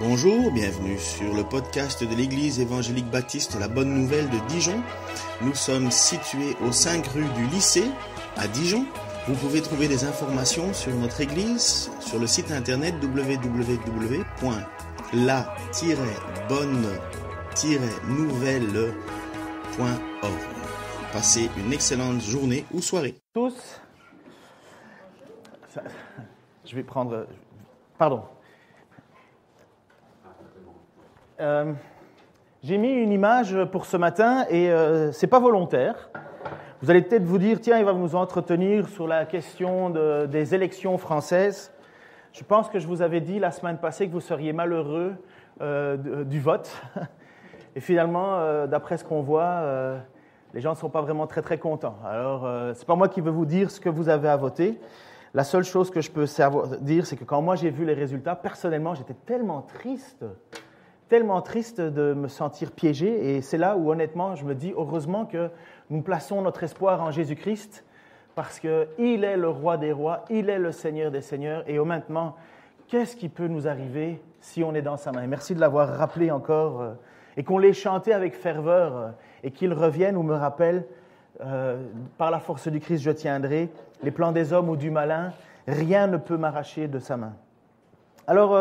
Bonjour, bienvenue sur le podcast de l'Église évangélique baptiste La Bonne Nouvelle de Dijon. Nous sommes situés aux 5 rues du lycée à Dijon. Vous pouvez trouver des informations sur notre Église sur le site internet www.la-bonne-nouvelle.org. Passez une excellente journée ou soirée. Tous, je vais prendre... Pardon. J'ai mis une image pour ce matin et c'est pas volontaire. Vous allez peut-être vous dire, tiens, il va nous entretenir sur la question des élections françaises. Je pense que je vous avais dit la semaine passée que vous seriez malheureux du vote. Et finalement, d'après ce qu'on voit, les gens ne sont pas vraiment très très contents. Alors, c'est pas moi qui veux vous dire ce que vous avez à voter. La seule chose que je peux dire, c'est que quand moi j'ai vu les résultats, personnellement, j'étais tellement triste de me sentir piégé. Et c'est là où, honnêtement, je me dis, heureusement que nous plaçons notre espoir en Jésus-Christ, parce qu'il est le roi des rois, il est le Seigneur des seigneurs. Et maintenant, qu'est-ce qui peut nous arriver si on est dans sa main? Merci de l'avoir rappelé encore, et qu'on l'ait chanté avec ferveur, et qu'il revienne ou me rappelle, par la force du Christ, je tiendrai, les plans des hommes ou du malin, rien ne peut m'arracher de sa main. Alors,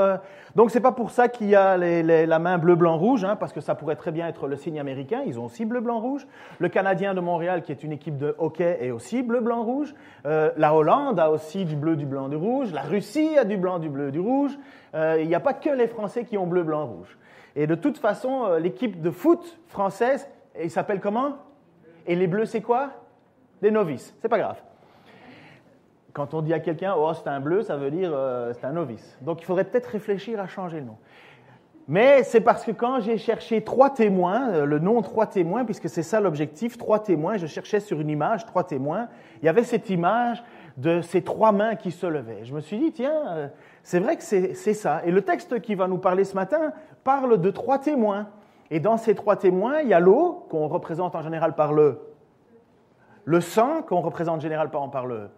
donc c'est pas pour ça qu'il y a la main bleu, blanc, rouge, hein, parce que ça pourrait très bien être le signe américain, ils ont aussi bleu, blanc, rouge. Le Canadien de Montréal, qui est une équipe de hockey, est aussi bleu, blanc, rouge. La Hollande a aussi du bleu, du blanc, du rouge. La Russie a du blanc, du bleu, du rouge. Il n'y a pas que les Français qui ont bleu, blanc, rouge. Et de toute façon, l'équipe de foot française, il s'appelle comment? Et les bleus, c'est quoi? Des novices. C'est pas grave. Quand on dit à quelqu'un « Oh, c'est un bleu », ça veut dire c'est un novice. Donc, il faudrait peut-être réfléchir à changer le nom. Mais c'est parce que quand j'ai cherché 3 témoins, le nom 3 témoins, puisque c'est ça l'objectif, 3 témoins, je cherchais sur une image 3 témoins, il y avait cette image de ces 3 mains qui se levaient. Je me suis dit, tiens, c'est vrai que c'est ça. Et le texte qui va nous parler ce matin parle de 3 témoins. Et dans ces 3 témoins, il y a l'eau, qu'on représente en général par le sang, qu'on représente en général par le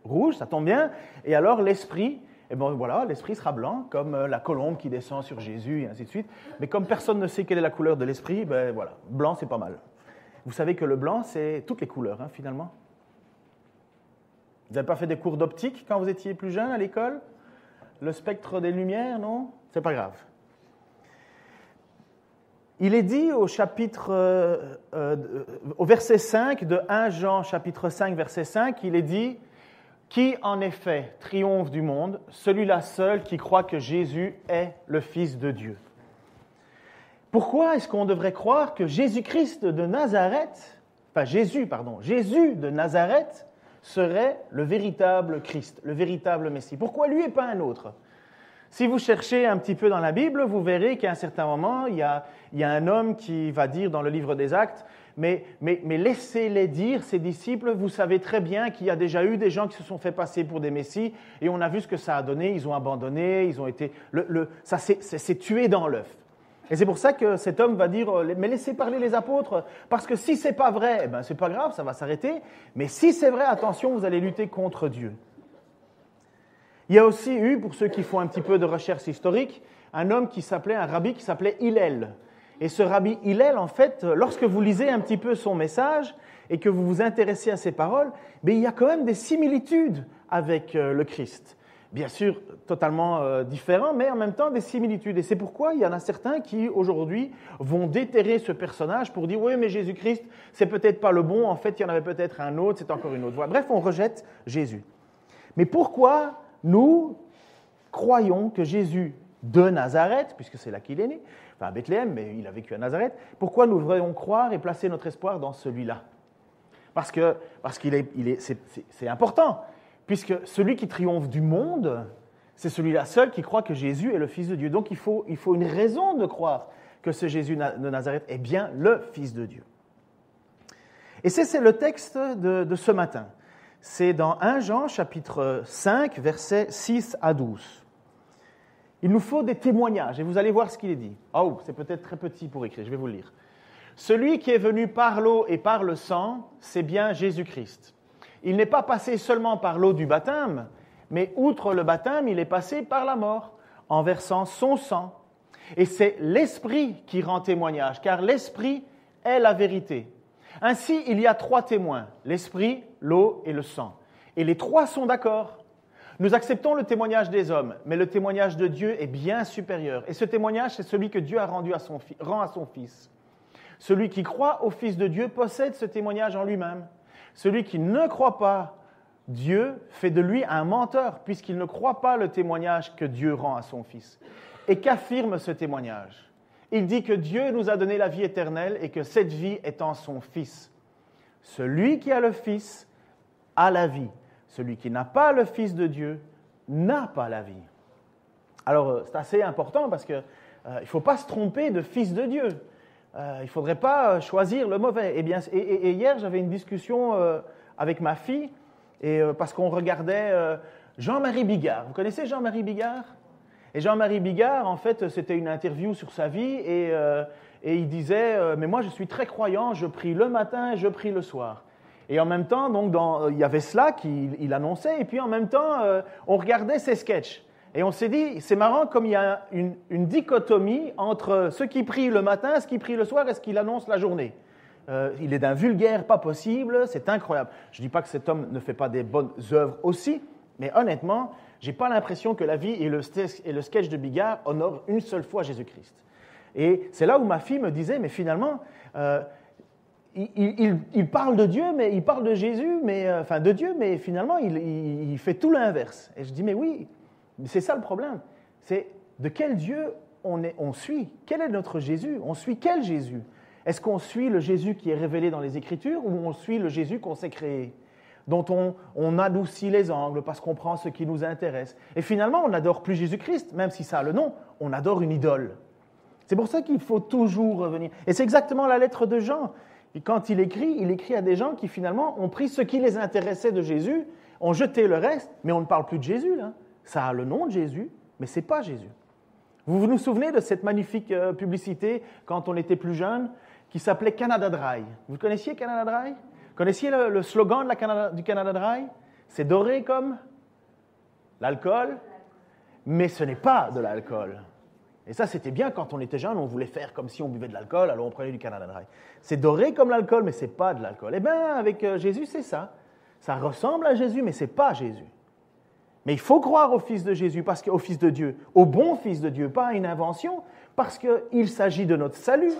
rouge, ça tombe bien. Et alors l'esprit, eh ben voilà, l'esprit sera blanc, comme la colombe qui descend sur Jésus, et ainsi de suite. Mais comme personne ne sait quelle est la couleur de l'esprit, ben voilà, blanc c'est pas mal. Vous savez que le blanc, c'est toutes les couleurs, hein, finalement. Vous n'avez pas fait des cours d'optique quand vous étiez plus jeune à l'école? Le spectre des lumières, non? C'est pas grave. Il est dit au verset 5 de 1 Jean, chapitre 5, verset 5, il est dit « Qui en effet triomphe du monde, celui-là seul qui croit que Jésus est le Fils de Dieu. » Pourquoi est-ce qu'on devrait croire que Jésus-Christ de Nazareth, Jésus de Nazareth serait le véritable Christ, le véritable Messie? Pourquoi lui et pas un autre? Si vous cherchez un petit peu dans la Bible, vous verrez qu'à un certain moment, il y a un homme qui va dire dans le livre des Actes, mais laissez-les dire, ces disciples, vous savez très bien qu'il y a déjà eu des gens qui se sont fait passer pour des messies, et on a vu ce que ça a donné, ils ont abandonné, ils ont été... ça s'est tué dans l'œuf. Et c'est pour ça que cet homme va dire, mais laissez parler les apôtres, parce que si c'est pas vrai, eh ben c'est pas grave, ça va s'arrêter, mais si c'est vrai, attention, vous allez lutter contre Dieu. Il y a aussi eu, pour ceux qui font un petit peu de recherche historique, un rabbi qui s'appelait Hillel. Et ce rabbi Hillel, en fait, lorsque vous lisez un petit peu son message et que vous vous intéressez à ses paroles, il y a quand même des similitudes avec le Christ. Bien sûr, totalement différents, mais en même temps des similitudes. Et c'est pourquoi il y en a certains qui, aujourd'hui, vont déterrer ce personnage pour dire « Oui, mais Jésus-Christ, c'est peut-être pas le bon, en fait, il y en avait peut-être un autre, c'est encore une autre voie. » Bref, on rejette Jésus. Mais pourquoi nous croyons que Jésus de Nazareth, puisque c'est là qu'il est né, à Bethléem, mais il a vécu à Nazareth, pourquoi nous devrions croire et placer notre espoir dans celui-là? Parce que c'est important, puisque celui qui triomphe du monde, c'est celui-là seul qui croit que Jésus est le Fils de Dieu. Donc il faut une raison de croire que ce Jésus de Nazareth est bien le Fils de Dieu. Et c'est le texte de ce matin. C'est dans 1 Jean, chapitre 5, versets 6 à 12. Il nous faut des témoignages, et vous allez voir ce qu'il est dit. Oh, c'est peut-être très petit pour écrire, je vais vous le lire. « Celui qui est venu par l'eau et par le sang, c'est bien Jésus-Christ. Il n'est pas passé seulement par l'eau du baptême, mais outre le baptême, il est passé par la mort, en versant son sang. Et c'est l'Esprit qui rend témoignage, car l'Esprit est la vérité. Ainsi, il y a 3 témoins, l'Esprit, l'eau et le sang. Et les 3 sont d'accord. Nous acceptons le témoignage des hommes, mais le témoignage de Dieu est bien supérieur. Et ce témoignage, c'est celui que Dieu a rend à son Fils. Celui qui croit au Fils de Dieu possède ce témoignage en lui-même. Celui qui ne croit pas Dieu fait de lui un menteur, puisqu'il ne croit pas le témoignage que Dieu rend à son Fils. Et qu'affirme ce témoignage ? Il dit que Dieu nous a donné la vie éternelle et que cette vie est en son Fils. Celui qui a le Fils a la vie. Celui qui n'a pas le Fils de Dieu n'a pas la vie. Alors, c'est assez important parce qu'il ne faut pas se tromper de Fils de Dieu. Il ne faudrait pas choisir le mauvais. Et hier, j'avais une discussion avec ma fille parce qu'on regardait Jean-Marie Bigard. Vous connaissez Jean-Marie Bigard ? Et Jean-Marie Bigard, en fait, c'était une interview sur sa vie et il disait « Mais moi, je suis très croyant, je prie le matin et je prie le soir. » Et en même temps, donc, il y avait cela qu'il annonçait, et puis en même temps, on regardait ses sketchs. Et on s'est dit, c'est marrant comme il y a une dichotomie entre ceux qui prient le matin, ce qui prient le soir et ce qu'il annonce la journée. Il est d'un vulgaire pas possible, c'est incroyable. Je ne dis pas que cet homme ne fait pas des bonnes œuvres aussi, mais honnêtement, je n'ai pas l'impression que la vie et le sketch de Bigard honorent une seule fois Jésus-Christ. Et c'est là où ma fille me disait, mais finalement... Il parle de Dieu, mais il parle de Jésus, de Dieu, mais finalement, il fait tout l'inverse. Et je dis, mais oui, c'est ça le problème. C'est de quel Dieu on suit. Quel est notre Jésus ? On suit quel Jésus ? Est-ce qu'on suit le Jésus qui est révélé dans les Écritures ou on suit le Jésus qu'on s'est créé, dont on adoucit les angles parce qu'on prend ce qui nous intéresse ? Et finalement, on n'adore plus Jésus-Christ, même si ça a le nom, on adore une idole. C'est pour ça qu'il faut toujours revenir. Et c'est exactement la lettre de Jean. Et quand il écrit à des gens qui finalement ont pris ce qui les intéressait de Jésus, ont jeté le reste, mais on ne parle plus de Jésus, là. Ça a le nom de Jésus, mais ce n'est pas Jésus. Vous vous souvenez de cette magnifique publicité, quand on était plus jeune, qui s'appelait Canada Dry. Vous connaissiez Canada Dry ? Connaissiez le slogan du Canada Dry ? C'est doré comme l'alcool, mais ce n'est pas de l'alcool. Et ça, c'était bien quand on était jeune, on voulait faire comme si on buvait de l'alcool, alors on prenait du Canada Dry. C'est doré comme l'alcool, mais ce n'est pas de l'alcool. Eh bien, avec Jésus, c'est ça. Ça ressemble à Jésus, mais ce n'est pas Jésus. Mais il faut croire au Fils de Jésus, au Fils de Dieu, au bon Fils de Dieu, pas à une invention, parce qu'il s'agit de notre salut.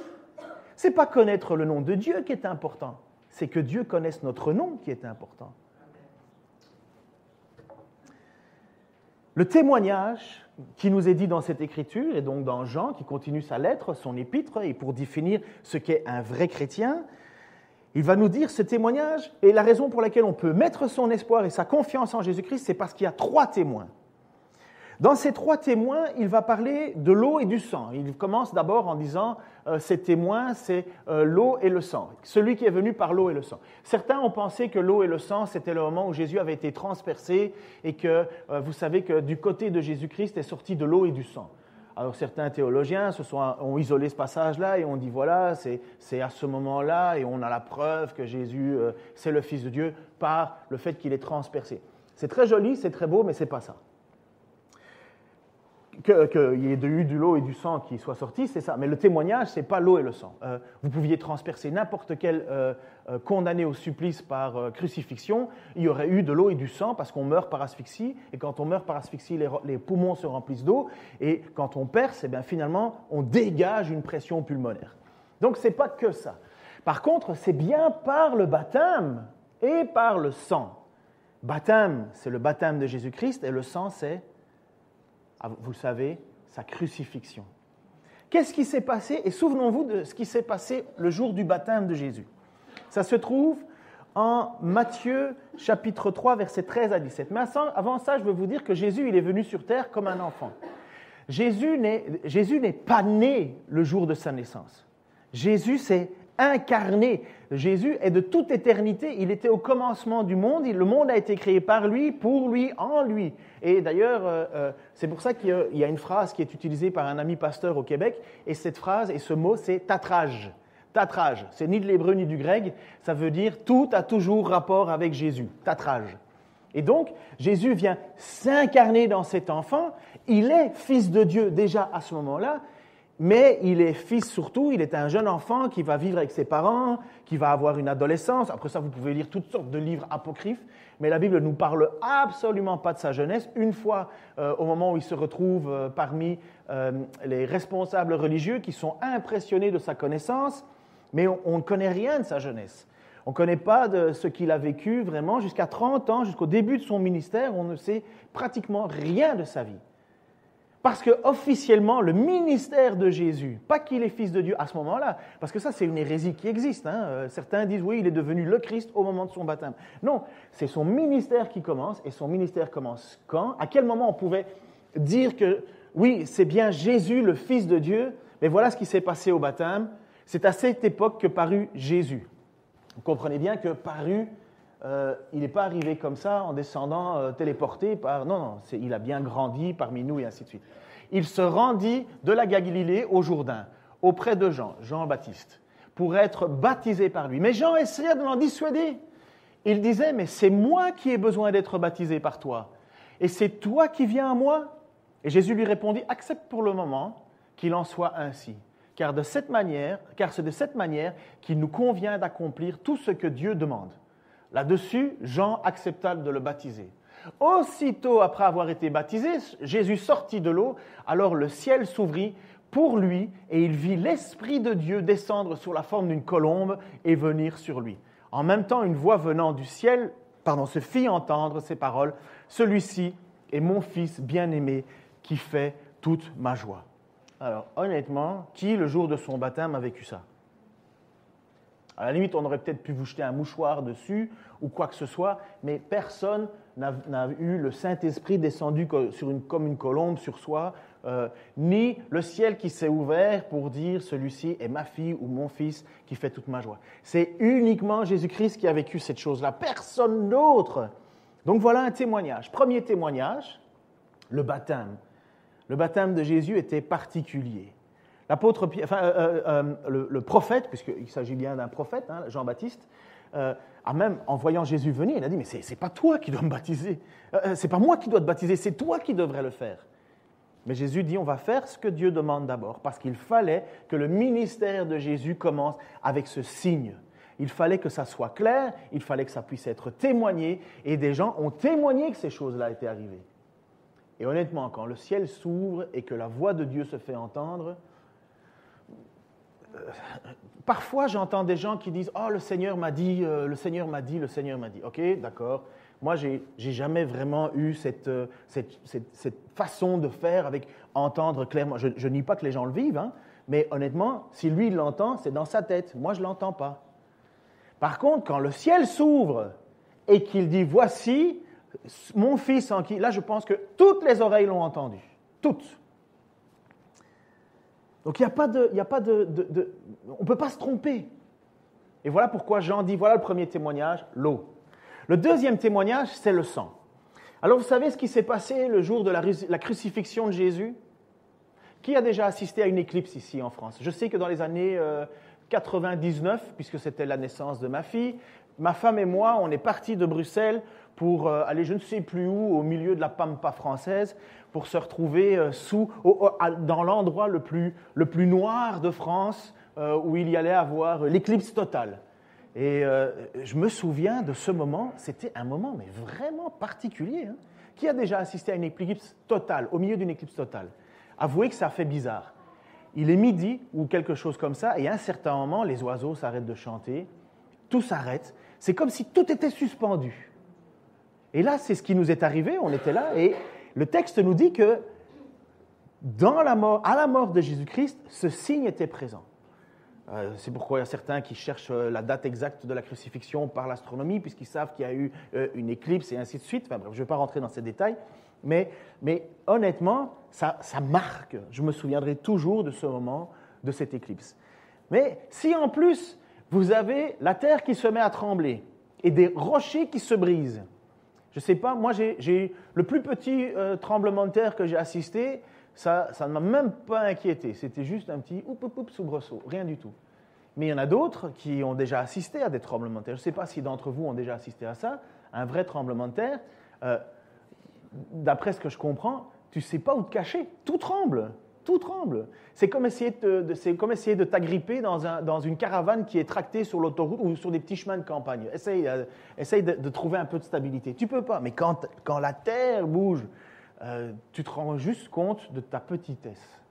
Ce n'est pas connaître le nom de Dieu qui est important, c'est que Dieu connaisse notre nom qui est important. Le témoignage qui nous est dit dans cette écriture, et donc dans Jean, qui continue sa lettre, son épître, et pour définir ce qu'est un vrai chrétien, il va nous dire ce témoignage, et la raison pour laquelle on peut mettre son espoir et sa confiance en Jésus-Christ, c'est parce qu'il y a 3 témoins. Dans ces 3 témoins, il va parler de l'eau et du sang. Il commence d'abord en disant ces témoins, c'est l'eau et le sang. Celui qui est venu par l'eau et le sang. Certains ont pensé que l'eau et le sang, c'était le moment où Jésus avait été transpercé et que vous savez que du côté de Jésus-Christ est sorti de l'eau et du sang. Alors certains théologiens ont isolé ce passage-là et ont dit voilà, c'est à ce moment-là et on a la preuve que Jésus, c'est le Fils de Dieu par le fait qu'il est transpercé. C'est très joli, c'est très beau, mais ce n'est pas ça. Qu'il y ait eu de l'eau et du sang qui soient sortis, c'est ça. Mais le témoignage, ce n'est pas l'eau et le sang. Vous pouviez transpercer n'importe quel condamné au supplice par crucifixion, il y aurait eu de l'eau et du sang parce qu'on meurt par asphyxie. Et quand on meurt par asphyxie, les poumons se remplissent d'eau. Et quand on perce, eh bien, finalement, on dégage une pression pulmonaire. Donc, ce n'est pas que ça. Par contre, c'est bien par le baptême et par le sang. Baptême, c'est le baptême de Jésus-Christ et le sang, c'est... vous le savez, sa crucifixion. Qu'est-ce qui s'est passé ? Et souvenons-vous de ce qui s'est passé le jour du baptême de Jésus. Ça se trouve en Matthieu chapitre 3, versets 13 à 17. Mais avant ça, je veux vous dire que Jésus, il est venu sur terre comme un enfant. Jésus n'est pas né le jour de sa naissance. Jésus s'est incarné. Jésus est de toute éternité. Il était au commencement du monde. Le monde a été créé par lui, pour lui, en lui. Et d'ailleurs, c'est pour ça qu'il y a une phrase qui est utilisée par un ami pasteur au Québec. Et cette phrase et ce mot, c'est « tatrage ». Tatrage, c'est ni de l'hébreu ni du grec. Ça veut dire « tout a toujours rapport avec Jésus ». Tatrage. Et donc, Jésus vient s'incarner dans cet enfant. Il est fils de Dieu déjà à ce moment-là. Mais il est fils surtout, il est un jeune enfant qui va vivre avec ses parents, qui va avoir une adolescence. Après ça, vous pouvez lire toutes sortes de livres apocryphes, mais la Bible ne nous parle absolument pas de sa jeunesse. Une fois, au moment où il se retrouve parmi les responsables religieux qui sont impressionnés de sa connaissance, mais on ne connaît rien de sa jeunesse. On ne connaît pas de ce qu'il a vécu vraiment jusqu'à 30 ans, jusqu'au début de son ministère, on ne sait pratiquement rien de sa vie. Parce que officiellement, le ministère de Jésus, pas qu'il est fils de Dieu à ce moment-là, parce que ça c'est une hérésie qui existe. Certains disent oui, il est devenu le Christ au moment de son baptême. Non, c'est son ministère qui commence, et son ministère commence quand? À quel moment on pouvait dire que oui, c'est bien Jésus, le Fils de Dieu, mais voilà ce qui s'est passé au baptême. C'est à cette époque que parut Jésus. Vous comprenez bien que parut, il n'est pas arrivé comme ça en descendant téléporté par... Non, il a bien grandi parmi nous et ainsi de suite. Il se rendit de la Galilée au Jourdain, auprès de Jean-Baptiste, pour être baptisé par lui. Mais Jean essayait de l'en dissuader. Il disait, mais c'est moi qui ai besoin d'être baptisé par toi, et c'est toi qui viens à moi? Et Jésus lui répondit, accepte pour le moment qu'il en soit ainsi. Car c'est de cette manière qu'il nous convient d'accomplir tout ce que Dieu demande. Là-dessus, Jean accepta de le baptiser. Aussitôt après avoir été baptisé, Jésus sortit de l'eau, alors le ciel s'ouvrit pour lui et il vit l'Esprit de Dieu descendre sous la forme d'une colombe et venir sur lui. En même temps, une voix venant du ciel se fit entendre ces paroles. Celui-ci est mon Fils bien-aimé qui fait toute ma joie. Alors, honnêtement, qui, le jour de son baptême, a vécu ça? À la limite, on aurait peut-être pu vous jeter un mouchoir dessus ou quoi que ce soit, mais personne n'a eu le Saint-Esprit descendu comme une colombe sur soi, ni le ciel qui s'est ouvert pour dire « celui-ci est ma fille ou mon fils qui fait toute ma joie ». C'est uniquement Jésus-Christ qui a vécu cette chose-là, personne d'autre. Donc voilà un témoignage. Premier témoignage, le baptême. Le baptême de Jésus était particulier. L'apôtre, le prophète, puisqu'il s'agit bien d'un prophète, Jean-Baptiste, a même, en voyant Jésus venir, il a dit « Mais c'est pas toi qui dois me baptiser, c'est pas moi qui dois te baptiser, c'est toi qui devrais le faire. » Mais Jésus dit « On va faire ce que Dieu demande d'abord, parce qu'il fallait que le ministère de Jésus commence avec ce signe. Il fallait que ça soit clair, il fallait que ça puisse être témoigné, et des gens ont témoigné que ces choses-là étaient arrivées. Et honnêtement, quand le ciel s'ouvre et que la voix de Dieu se fait entendre, parfois j'entends des gens qui disent « Oh, le Seigneur m'a dit, le Seigneur m'a dit, le Seigneur m'a dit. » Ok, d'accord. Moi, j'ai jamais vraiment eu cette façon de faire avec entendre clairement. Je nie pas que les gens le vivent, mais honnêtement, si lui il l'entend, c'est dans sa tête. Moi, je ne l'entends pas. Par contre, quand le ciel s'ouvre et qu'il dit « Voici mon fils en qui… » Là, je pense que toutes les oreilles l'ont entendu. Toutes. Donc, il n'y a pas de… On ne peut pas se tromper. Et voilà pourquoi Jean dit, voilà le premier témoignage, l'eau. Le deuxième témoignage, c'est le sang. Alors, vous savez ce qui s'est passé le jour de la crucifixion de Jésus? Qui a déjà assisté à une éclipse ici en France? Je sais que dans les années 99, puisque c'était la naissance de ma fille, ma femme et moi, on est partis de Bruxelles pour aller je ne sais plus où, au milieu de la pampa française, pour se retrouver dans l'endroit le plus noir de France, où il y allait avoir l'éclipse totale. Et je me souviens de ce moment, c'était un moment mais vraiment particulier. Qui a déjà assisté à une éclipse totale, au milieu d'une éclipse totale? Avouez que ça fait bizarre. Il est midi ou quelque chose comme ça, et à un certain moment, les oiseaux s'arrêtent de chanter, tout s'arrête, c'est comme si tout était suspendu. Et là, c'est ce qui nous est arrivé, on était là, et le texte nous dit que à la mort de Jésus-Christ, ce signe était présent. C'est pourquoi il y a certains qui cherchent la date exacte de la crucifixion par l'astronomie, puisqu'ils savent qu'il y a eu une éclipse et ainsi de suite. Enfin, bref, je ne vais pas rentrer dans ces détails, mais honnêtement, ça marque. Je me souviendrai toujours de ce moment, de cette éclipse. Mais si en plus, vous avez la terre qui se met à trembler et des rochers qui se brisent, je ne sais pas, moi, j'ai le plus petit tremblement de terre que j'ai assisté, ça ne m'a même pas inquiété. C'était juste un petit soubresaut, rien du tout. Mais il y en a d'autres qui ont déjà assisté à des tremblements de terre. Je ne sais pas si d'entre vous ont déjà assisté à ça, un vrai tremblement de terre. D'après ce que je comprends, tu ne sais pas où te cacher, tout tremble. tout tremble. C'est comme essayer de t'agripper dans une caravane qui est tractée sur l'autoroute ou sur des petits chemins de campagne. Essaye de trouver un peu de stabilité. Tu ne peux pas, mais quand la terre bouge, tu te rends juste compte de ta petitesse.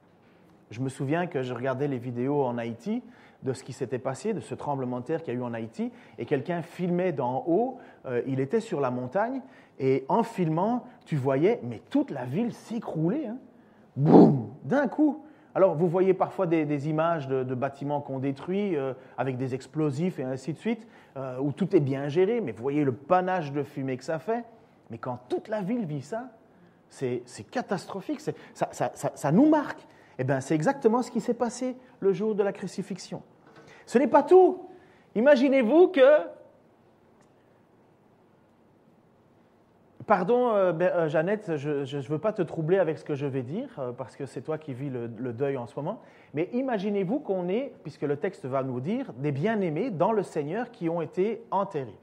Je me souviens que je regardais les vidéos en Haïti de ce qui s'était passé, de ce tremblement de terre qu'il y a eu en Haïti, et quelqu'un filmait d'en haut, il était sur la montagne, et en filmant, tu voyais, mais toute la ville s'écrouler, hein. Boum, d'un coup. Alors, vous voyez parfois des images de bâtiments qu'on détruit avec des explosifs et ainsi de suite, où tout est bien géré, mais vous voyez le panache de fumée que ça fait. Mais quand toute la ville vit ça, c'est catastrophique, ça nous marque. Eh bien, c'est exactement ce qui s'est passé le jour de la crucifixion. Ce n'est pas tout. Imaginez-vous que... Pardon, Jeannette, je ne veux pas te troubler avec ce que je vais dire, parce que c'est toi qui vis le deuil en ce moment, mais imaginez-vous qu'on est, puisque le texte va nous dire, des bien-aimés dans le Seigneur qui ont été enterrés.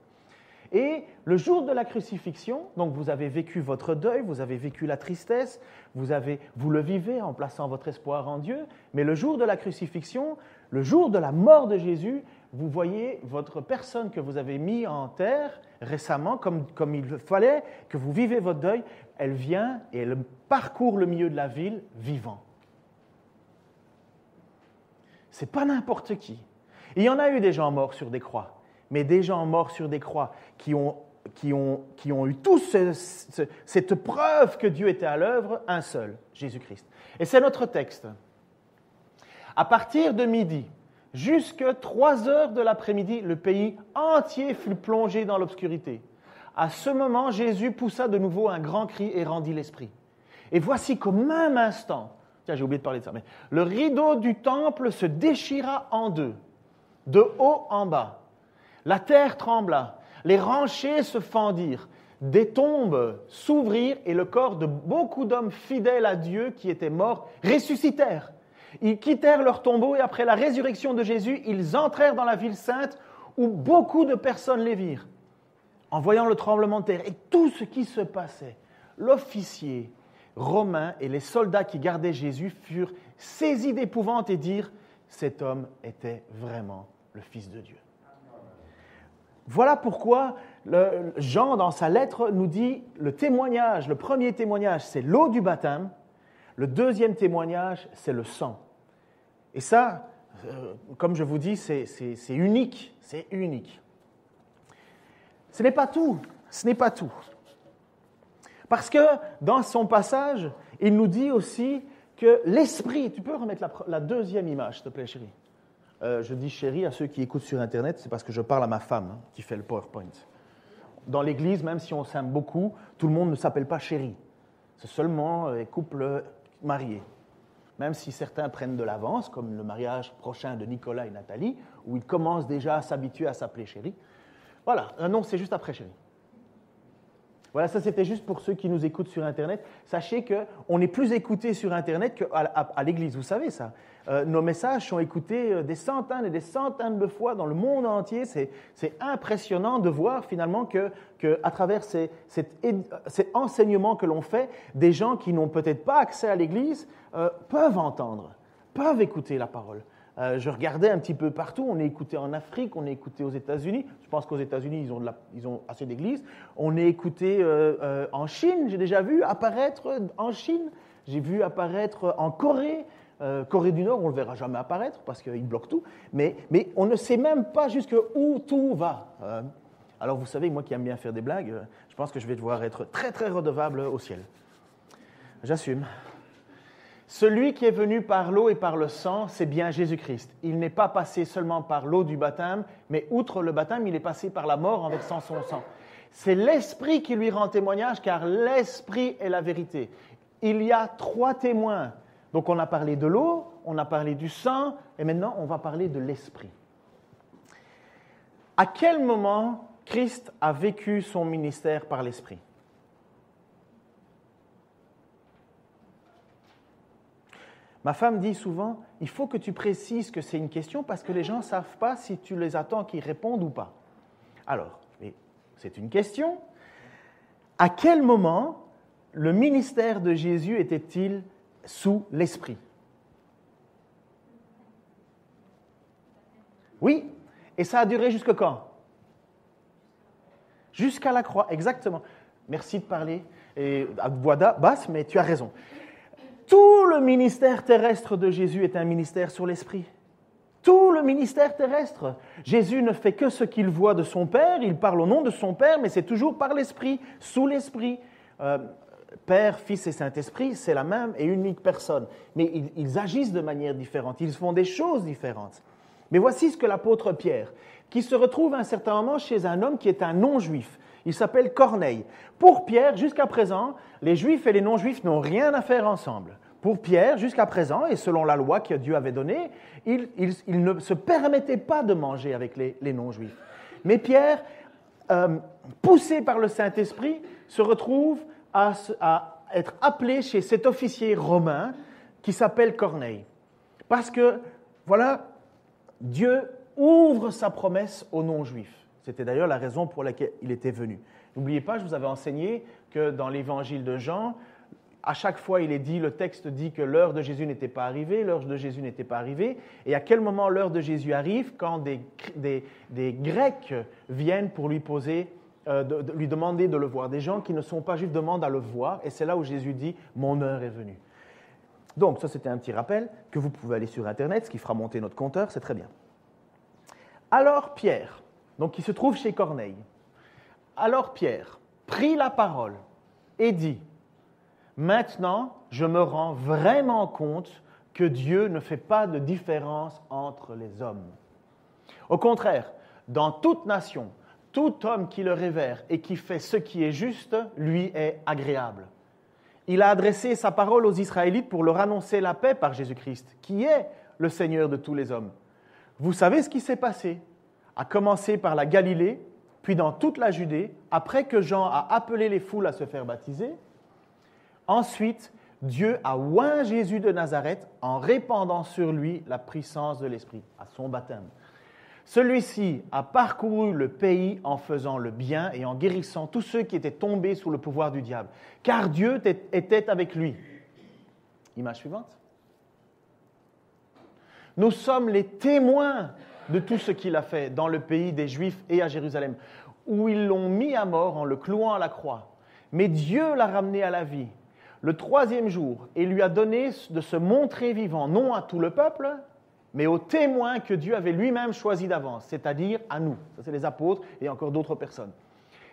Et le jour de la crucifixion, donc vous avez vécu votre deuil, vous avez vécu la tristesse, vous le vivez en plaçant votre espoir en Dieu, mais le jour de la crucifixion, le jour de la mort de Jésus, vous voyez votre personne que vous avez mise en terre récemment, comme il fallait que vous vivez votre deuil, elle vient et elle parcourt le milieu de la ville vivant. Ce n'est pas n'importe qui. Il y en a eu des gens morts sur des croix. Mais des gens morts sur des croix qui ont eu toute cette preuve que Dieu était à l'œuvre, un seul, Jésus-Christ. Et c'est notre texte. À partir de midi, jusqu'à 3 heures de l'après-midi, le pays entier fut plongé dans l'obscurité. À ce moment, Jésus poussa de nouveau un grand cri et rendit l'esprit. Et voici qu'au même instant, tiens, j'ai oublié de parler de ça, mais le rideau du temple se déchira en deux, de haut en bas. La terre trembla, les rochers se fendirent, des tombes s'ouvrirent et le corps de beaucoup d'hommes fidèles à Dieu qui étaient morts ressuscitèrent. Ils quittèrent leur tombeau et après la résurrection de Jésus, ils entrèrent dans la ville sainte où beaucoup de personnes les virent. En voyant le tremblement de terre et tout ce qui se passait, l'officier romain et les soldats qui gardaient Jésus furent saisis d'épouvante et dirent « Cet homme était vraiment le Fils de Dieu ». Voilà pourquoi Jean, dans sa lettre, nous dit le premier témoignage, c'est l'eau du baptême. Le deuxième témoignage, c'est le sang. Et ça, comme je vous dis, c'est unique. C'est unique. Ce n'est pas tout. Ce n'est pas tout. Parce que dans son passage, il nous dit aussi que l'esprit... Tu peux remettre la deuxième image, s'il te plaît, chérie. Je dis chérie à ceux qui écoutent sur Internet, c'est parce que je parle à ma femme qui fait le PowerPoint. Dans l'Église, même si on s'aime beaucoup, tout le monde ne s'appelle pas chérie. C'est seulement les couples mariés. Même si certains prennent de l'avance, comme le mariage prochain de Nicolas et Nathalie, où ils commencent déjà à s'habituer à s'appeler chérie. Voilà, non, c'est juste après chérie. Voilà, ça c'était juste pour ceux qui nous écoutent sur Internet. Sachez qu'on est plus écouté sur Internet qu'à l'Église, vous savez ça. Nos messages sont écoutés des centaines et des centaines de fois dans le monde entier. C'est impressionnant de voir finalement qu'à travers cet enseignement que l'on fait, des gens qui n'ont peut-être pas accès à l'Église peuvent entendre, peuvent écouter la parole. Je regardais un petit peu partout, on est écouté en Afrique, on est écouté aux États-Unis. Je pense qu'aux États-Unis, ils ont assez d'églises. On est écouté en Chine, j'ai déjà vu apparaître en Chine. J'ai vu apparaître en Corée. Corée du Nord, on ne le verra jamais apparaître parce qu'ils bloquent tout. Mais on ne sait même pas jusqu'où tout va. Alors vous savez, moi qui aime bien faire des blagues, je pense que je vais devoir être très très redevable au ciel. J'assume. Celui qui est venu par l'eau et par le sang, c'est bien Jésus-Christ. Il n'est pas passé seulement par l'eau du baptême, mais outre le baptême, il est passé par la mort en versant son sang. C'est l'Esprit qui lui rend témoignage, car l'Esprit est la vérité. Il y a 3 témoins. Donc on a parlé de l'eau, on a parlé du sang, et maintenant on va parler de l'Esprit. À quel moment Christ a vécu son ministère par l'Esprit ? Ma femme dit souvent, il faut que tu précises que c'est une question parce que les gens ne savent pas si tu les attends qu'ils répondent ou pas. Alors, c'est une question. À quel moment le ministère de Jésus était-il sous l'Esprit ? Oui. Et ça a duré jusque quand? Jusqu'à la croix, exactement. Merci de parler à voix basse, mais tu as raison. Tout le ministère terrestre de Jésus est un ministère sur l'esprit. Tout le ministère terrestre. Jésus ne fait que ce qu'il voit de son Père, il parle au nom de son Père, mais c'est toujours par l'esprit, sous l'esprit. Père, Fils et Saint-Esprit, c'est la même et unique personne. Mais ils agissent de manière différente, ils font des choses différentes. Mais voici ce que l'apôtre Pierre, qui se retrouve à un certain moment chez un homme qui est un non-juif. Il s'appelle Corneille. Pour Pierre, jusqu'à présent, les juifs et les non-juifs n'ont rien à faire ensemble. Pour Pierre, jusqu'à présent, et selon la loi que Dieu avait donnée, il ne se permettait pas de manger avec les non-juifs. Mais Pierre, poussé par le Saint-Esprit, se retrouve à être appelé chez cet officier romain qui s'appelle Corneille. Parce que, voilà, Dieu ouvre sa promesse aux non-juifs. C'était d'ailleurs la raison pour laquelle il était venu. N'oubliez pas, je vous avais enseigné que dans l'évangile de Jean, à chaque fois, le texte dit que l'heure de Jésus n'était pas arrivée, l'heure de Jésus n'était pas arrivée. Et à quel moment l'heure de Jésus arrive? Quand des Grecs viennent pour lui lui demander de le voir. Des gens qui ne sont pas juifs demandent à le voir. Et c'est là où Jésus dit « Mon heure est venue ». Donc, ça, c'était un petit rappel que vous pouvez aller sur Internet, ce qui fera monter notre compteur, c'est très bien. Alors Pierre, donc qui se trouve chez Corneille, alors Pierre prit la parole et dit « Maintenant, je me rends vraiment compte que Dieu ne fait pas de différence entre les hommes. Au contraire, dans toute nation, tout homme qui le révère et qui fait ce qui est juste, lui est agréable. Il a adressé sa parole aux Israélites pour leur annoncer la paix par Jésus-Christ, qui est le Seigneur de tous les hommes. Vous savez ce qui s'est passé, à commencer par la Galilée, puis dans toute la Judée, après que Jean a appelé les foules à se faire baptiser. Ensuite, Dieu a oint Jésus de Nazareth en répandant sur lui la puissance de l'Esprit, à son baptême. Celui-ci a parcouru le pays en faisant le bien et en guérissant tous ceux qui étaient tombés sous le pouvoir du diable, car Dieu était avec lui. Image suivante. Nous sommes les témoins de tout ce qu'il a fait dans le pays des Juifs et à Jérusalem, où ils l'ont mis à mort en le clouant à la croix. Mais Dieu l'a ramené à la vie le 3e jour et lui a donné de se montrer vivant, non à tout le peuple, mais aux témoins que Dieu avait lui-même choisis d'avance, c'est-à-dire à nous. Ça, c'est les apôtres et encore d'autres personnes.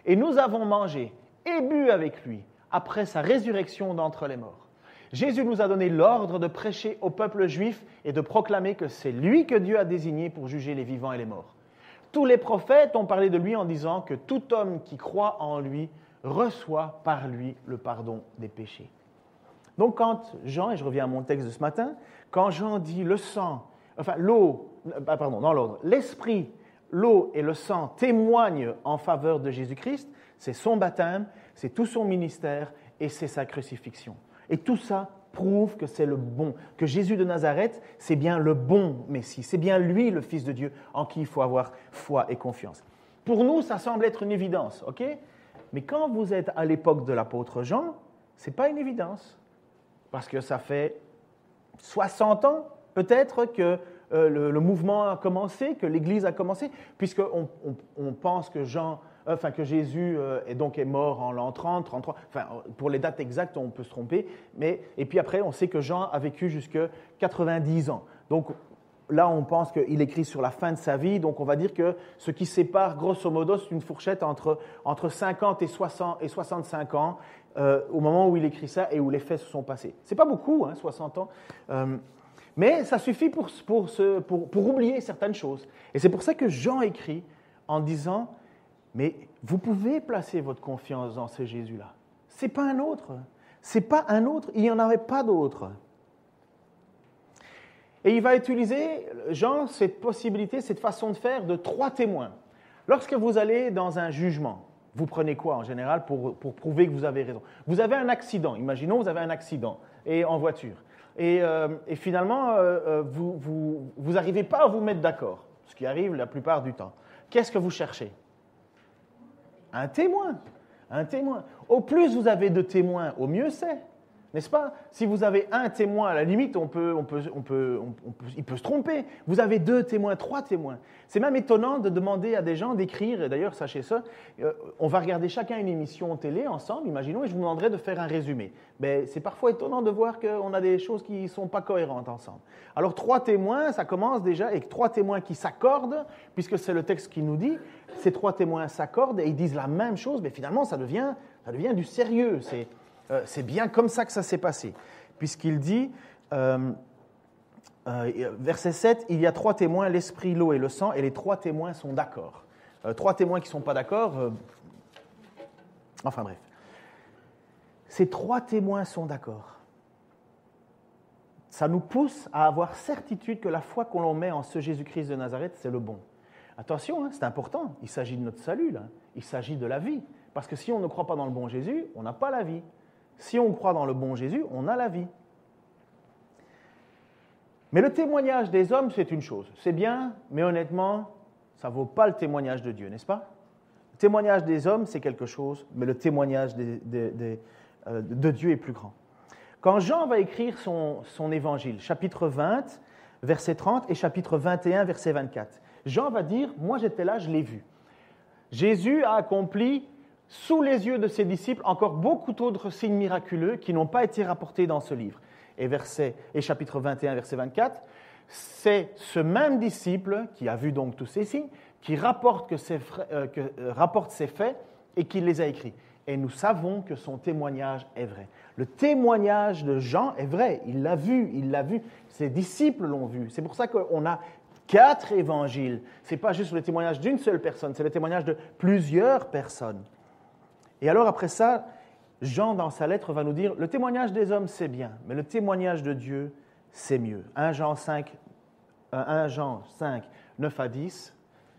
Et nous avons mangé et bu avec lui après sa résurrection d'entre les morts. Jésus nous a donné l'ordre de prêcher au peuple juif et de proclamer que c'est lui que Dieu a désigné pour juger les vivants et les morts. Tous les prophètes ont parlé de lui en disant que tout homme qui croit en lui reçoit par lui le pardon des péchés. Donc quand Jean, et je reviens à mon texte de ce matin, quand Jean dit l'esprit, l'eau et le sang témoignent en faveur de Jésus-Christ, c'est son baptême, c'est tout son ministère et c'est sa crucifixion. Et tout ça prouve que c'est le bon, que Jésus de Nazareth, c'est bien le bon Messie, c'est bien lui le Fils de Dieu en qui il faut avoir foi et confiance. Pour nous, ça semble être une évidence, ok? Mais quand vous êtes à l'époque de l'apôtre Jean, ce n'est pas une évidence. Parce que ça fait 60 ans, peut-être, que le mouvement a commencé, que l'Église a commencé, puisqu'on pense que Jésus est mort en l'an 30, 33, enfin, pour les dates exactes, on peut se tromper, et puis après, on sait que Jean a vécu jusqu'à 90 ans. Donc là, on pense qu'il écrit sur la fin de sa vie, donc on va dire que ce qui sépare, grosso modo, c'est une fourchette entre 50 et 65 ans, au moment où il écrit ça et où les faits se sont passés. Ce n'est pas beaucoup, 60 ans, mais ça suffit pour oublier certaines choses. Et c'est pour ça que Jean écrit en disant « Mais vous pouvez placer votre confiance dans ce Jésus-là. Ce n'est pas un autre. C'est pas un autre. Il n'y en avait pas d'autre. » Et il va utiliser, Jean, cette possibilité, cette façon de faire de 3 témoins. Lorsque vous allez dans un jugement, vous prenez quoi en général pour prouver que vous avez raison? Vous avez un accident, imaginons vous avez un accident en voiture. Et finalement, vous n'arrivez pas à vous mettre d'accord, ce qui arrive la plupart du temps. Qu'est-ce que vous cherchez? Un témoin. Un témoin. Au plus vous avez de témoins, au mieux c'est. n'est-ce pas? Si vous avez un témoin, à la limite, il peut se tromper. Vous avez 2 témoins, 3 témoins. C'est même étonnant de demander à des gens d'écrire, et d'ailleurs, sachez ça, on va regarder chacun une émission télé ensemble, imaginons, et je vous demanderai de faire un résumé. Mais c'est parfois étonnant de voir qu'on a des choses qui ne sont pas cohérentes ensemble. Alors, 3 témoins, ça commence déjà, et 3 témoins qui s'accordent, puisque c'est le texte qui nous dit, ces 3 témoins s'accordent et ils disent la même chose, mais finalement, ça devient du sérieux. C'est bien comme ça que ça s'est passé, puisqu'il dit, verset 7, « Il y a 3 témoins, l'esprit, l'eau et le sang, et les 3 témoins sont d'accord. » 3 témoins qui ne sont pas d'accord, enfin bref. Ces 3 témoins sont d'accord. Ça nous pousse à avoir certitude que la foi qu'on l'on met en ce Jésus-Christ de Nazareth, c'est le bon. Attention, hein, c'est important, il s'agit de notre salut, là. Il s'agit de la vie. Parce que si on ne croit pas dans le bon Jésus, on n'a pas la vie. Si on croit dans le bon Jésus, on a la vie. Mais le témoignage des hommes, c'est une chose. C'est bien, mais honnêtement, ça ne vaut pas le témoignage de Dieu, n'est-ce pas? Le témoignage des hommes, c'est quelque chose, mais le témoignage de Dieu est plus grand. Quand Jean va écrire son évangile, chapitre 20, verset 30, et chapitre 21, verset 24, Jean va dire, moi j'étais là, je l'ai vu. Jésus a accompli sous les yeux de ses disciples encore beaucoup d'autres signes miraculeux qui n'ont pas été rapportés dans ce livre. Et chapitre 21, verset 24, c'est ce même disciple qui a vu donc tous ces signes, qui rapporte ces faits et qui les a écrits. Et nous savons que son témoignage est vrai. Le témoignage de Jean est vrai, il l'a vu, ses disciples l'ont vu. C'est pour ça qu'on a 4 évangiles. Ce n'est pas juste le témoignage d'une seule personne, c'est le témoignage de plusieurs personnes. Et alors après ça, Jean, dans sa lettre, va nous dire, le témoignage des hommes, c'est bien, mais le témoignage de Dieu, c'est mieux. 1 Jean 5, 9 à 10,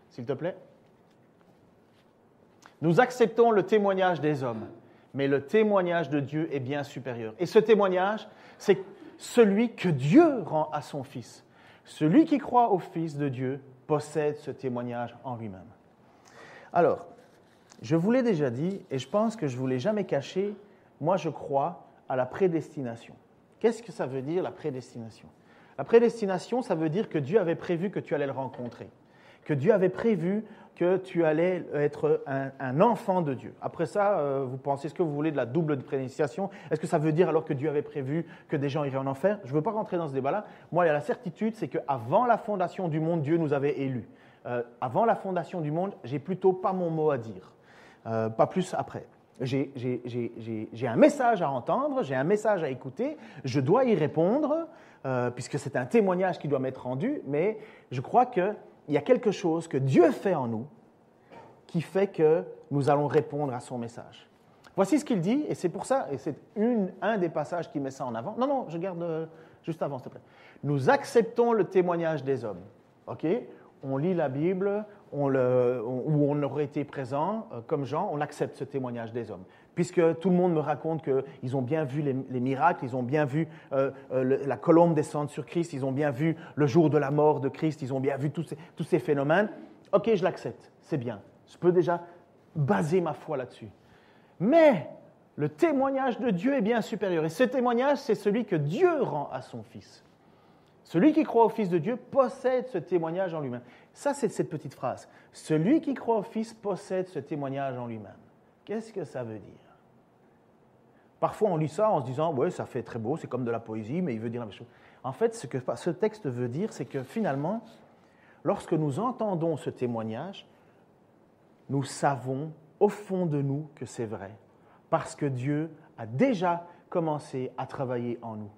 s'il te plaît. Nous acceptons le témoignage des hommes, mais le témoignage de Dieu est bien supérieur. Et ce témoignage, c'est celui que Dieu rend à son Fils. Celui qui croit au Fils de Dieu possède ce témoignage en lui-même. Alors, je vous l'ai déjà dit, et je pense que je ne vous l'ai jamais caché, moi je crois à la prédestination. Qu'est-ce que ça veut dire, la prédestination? La prédestination, ça veut dire que Dieu avait prévu que tu allais le rencontrer, que Dieu avait prévu que tu allais être un enfant de Dieu. Après ça, vous pensez ce que vous voulez de la double prédestination. Est-ce que ça veut dire alors que Dieu avait prévu que des gens iraient en enfer? Je ne veux pas rentrer dans ce débat-là. Moi, il y a la certitude, c'est qu'avant la fondation du monde, Dieu nous avait élus. Avant la fondation du monde, j'ai plutôt pas mon mot à dire. Pas plus après. J'ai un message à entendre, j'ai un message à écouter, je dois y répondre, puisque c'est un témoignage qui doit m'être rendu, mais je crois qu'il y a quelque chose que Dieu fait en nous qui fait que nous allons répondre à son message. Voici ce qu'il dit, et c'est pour ça, et c'est un des passages qui met ça en avant. Non, je garde juste avant, s'il te plaît. Nous acceptons le témoignage des hommes. OK? On lit la Bible, où on aurait été présent, comme Jean, on accepte ce témoignage des hommes. Puisque tout le monde me raconte qu'ils ont bien vu les miracles, ils ont bien vu la colombe descendre sur Christ, ils ont bien vu le jour de la mort de Christ, ils ont bien vu tous ces phénomènes. OK, je l'accepte, c'est bien. Je peux déjà baser ma foi là-dessus. Mais le témoignage de Dieu est bien supérieur. Et ce témoignage, c'est celui que Dieu rend à son Fils. Celui qui croit au Fils de Dieu possède ce témoignage en lui-même. Ça, c'est cette petite phrase. Celui qui croit au Fils possède ce témoignage en lui-même. Qu'est-ce que ça veut dire? Parfois, on lit ça en se disant « ouais, ça fait très beau, c'est comme de la poésie, mais il veut dire la même chose. » En fait, ce que ce texte veut dire, c'est que finalement, lorsque nous entendons ce témoignage, nous savons au fond de nous que c'est vrai, parce que Dieu a déjà commencé à travailler en nous.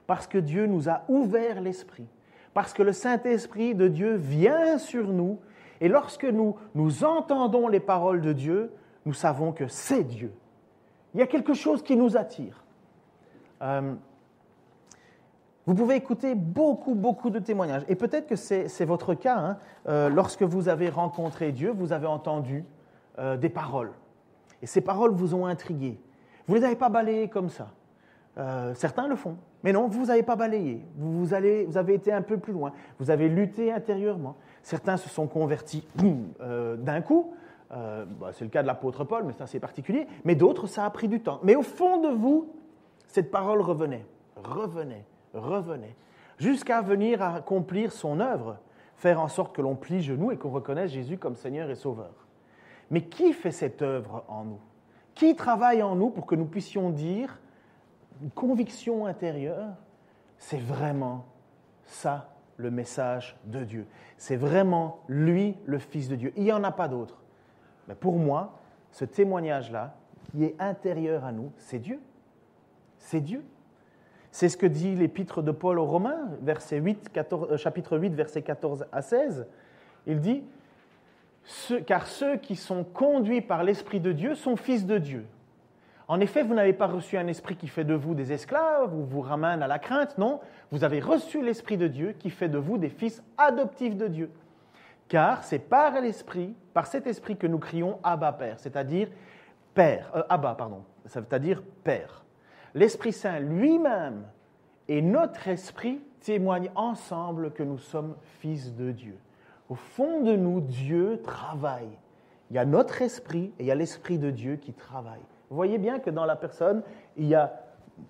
Parce que Dieu nous a ouvert l'esprit, parce que le Saint-Esprit de Dieu vient sur nous, et lorsque nous entendons les paroles de Dieu, nous savons que c'est Dieu. Il y a quelque chose qui nous attire. Vous pouvez écouter beaucoup de témoignages, et peut-être que c'est votre cas. Lorsque vous avez rencontré Dieu, vous avez entendu des paroles, et ces paroles vous ont intrigué. Vous ne les avez pas balayées comme ça. Certains le font. Mais non, vous n'avez pas balayé. Vous avez été un peu plus loin. Vous avez lutté intérieurement. Certains se sont convertis d'un coup. C'est le cas de l'apôtre Paul, mais ça c'est particulier. Mais d'autres, ça a pris du temps. Mais au fond de vous, cette parole revenait, jusqu'à venir à accomplir son œuvre, faire en sorte que l'on plie genoux et qu'on reconnaisse Jésus comme Seigneur et Sauveur. Mais qui fait cette œuvre en nous? Qui travaille en nous pour que nous puissions dire, une conviction intérieure, c'est vraiment ça le message de Dieu. C'est vraiment lui le Fils de Dieu. Il n'y en a pas d'autre. Mais pour moi, ce témoignage-là, qui est intérieur à nous, c'est Dieu. C'est Dieu. C'est ce que dit l'épître de Paul aux Romains, chapitre 8, versets 14 à 16. Il dit « Car ceux qui sont conduits par l'Esprit de Dieu sont fils de Dieu. En effet, vous n'avez pas reçu un esprit qui fait de vous des esclaves ou vous ramène à la crainte, non. Vous avez reçu l'Esprit de Dieu qui fait de vous des fils adoptifs de Dieu. Car c'est par cet Esprit que nous crions Abba Père, c'est-à-dire Père, ça veut dire Père. L'Esprit Saint lui-même et notre esprit témoignent ensemble que nous sommes fils de Dieu. Au fond de nous, Dieu travaille. Il y a notre esprit et il y a l'Esprit de Dieu qui travaille. Vous voyez bien que dans la personne, il y a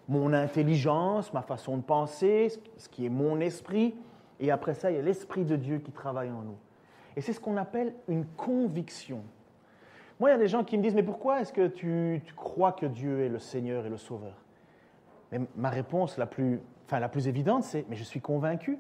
mon intelligence, ma façon de penser, ce qui est mon esprit, et après ça, il y a l'Esprit de Dieu qui travaille en nous. Et c'est ce qu'on appelle une conviction. Moi, il y a des gens qui me disent « Mais pourquoi est-ce que tu crois que Dieu est le Seigneur et le Sauveur ?» Et ma réponse la plus évidente, c'est « Mais je suis convaincu. »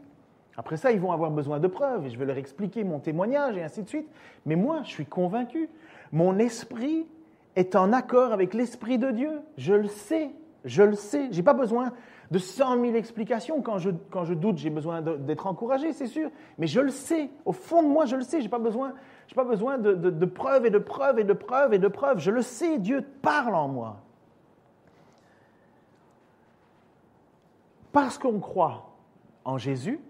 Après ça, ils vont avoir besoin de preuves et je vais leur expliquer mon témoignage et ainsi de suite. Mais moi, je suis convaincu. Mon esprit est en accord avec l'Esprit de Dieu. Je le sais. Je n'ai pas besoin de 100 000 explications. Quand je doute, j'ai besoin d'être encouragé, c'est sûr. Mais je le sais. Au fond de moi, je le sais. Je n'ai pas besoin de preuves et de preuves et de preuves et de preuves. Je le sais. Dieu parle en moi. Parce qu'on croit en Jésus,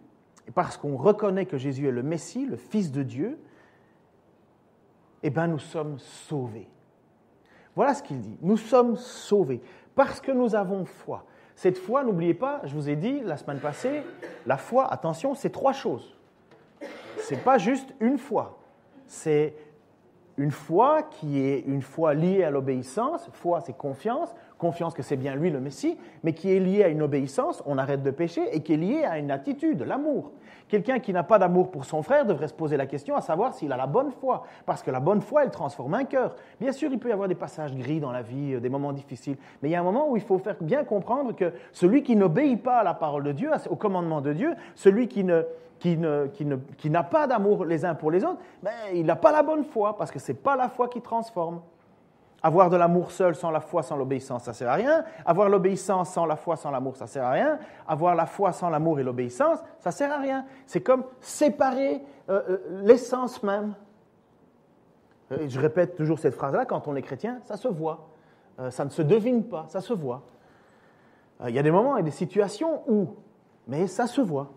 et parce qu'on reconnaît que Jésus est le Messie, le Fils de Dieu, eh bien nous sommes sauvés. Voilà ce qu'il dit. Nous sommes sauvés parce que nous avons foi. Cette foi, n'oubliez pas, je vous ai dit la semaine passée, la foi, attention, c'est 3 choses. Ce n'est pas juste une foi. C'est une foi qui est une foi liée à l'obéissance. Foi, c'est confiance. Confiance que c'est bien lui le Messie, mais qui est liée à une obéissance, on arrête de pécher, et qui est liée à une attitude, l'amour. Quelqu'un qui n'a pas d'amour pour son frère devrait se poser la question à savoir s'il a la bonne foi, parce que la bonne foi, elle transforme un cœur. Bien sûr, il peut y avoir des passages gris dans la vie, des moments difficiles, mais il y a un moment où il faut faire bien comprendre que celui qui n'obéit pas à la parole de Dieu, au commandement de Dieu, celui qui n'a pas d'amour les uns pour les autres, ben, il n'a pas la bonne foi, parce que ce n'est pas la foi qui transforme. Avoir de l'amour seul, sans la foi, sans l'obéissance, ça ne sert à rien. Avoir l'obéissance sans la foi, sans l'amour, ça ne sert à rien. Avoir la foi sans l'amour et l'obéissance, ça ne sert à rien. C'est comme séparer l'essence même. Je répète toujours cette phrase-là, quand on est chrétien, ça se voit. Ça ne se devine pas, ça se voit. Il y a des moments et des situations où, mais ça se voit.